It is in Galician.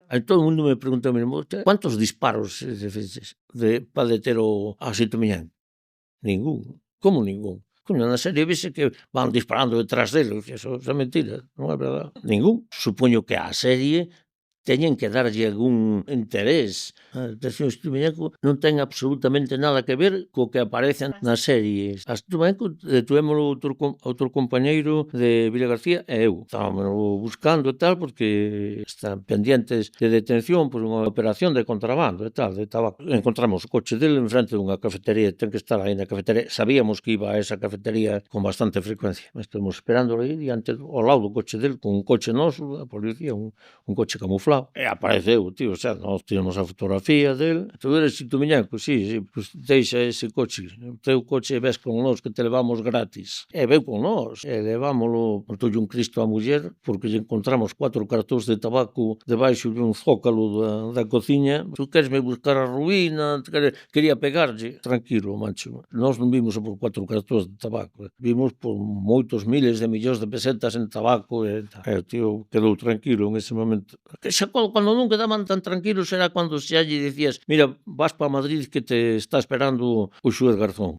Aí todo o mundo me pregunta a mí, cuántos disparos fixeches para deter a Sito Miñán? Ningún. Como ningún? Coño, na serie vese que van disparando detrás dele, eso é mentira, non é verdade. Ningún. Supoño que á serie teñen que darlle algún interés. A Estación Sito Miñanco non ten absolutamente nada que ver co que aparece nas series. A Sito Miñanco detuvémolo outro compañeiro de Vilagarcía e eu. Estábamos buscando e tal, porque están pendientes de detención por unha operación de contrabando e tal, de tabaco. Encontramos o coche dele enfrente dunha cafetería, ten que estar aí na cafetería. Sabíamos que iba a esa cafetería con bastante frecuencia. Estamos esperándolo aí diante, ao lado do coche dele, con un coche noso, a policía, un coche camuflado. E apareceu, tío, o sea, nós tiramos a fotografía del. Tu eres Sito Miñanco? Sí, pues deixa ese coche. O teu coche ves con nós que te levamos gratis. E veu con nós. E levámolo, portoulle un Cristo á muller, porque lle encontramos 4 cartóns de tabaco debaixo dun zócalo da cociña. Tu queresme buscar a ruína? Quería pegarlle. Tranquilo, macho. Nós non vimos por 4 cartóns de tabaco. Vimos por moitos miles de millóns de pesetas en tabaco e tal. E o tío quedou tranquilo en ese momento. Que xa cando non quedaban tan tranquilos era cando xa lle dicías, mira, vas para Madrid que te está esperando o xuez Garzón.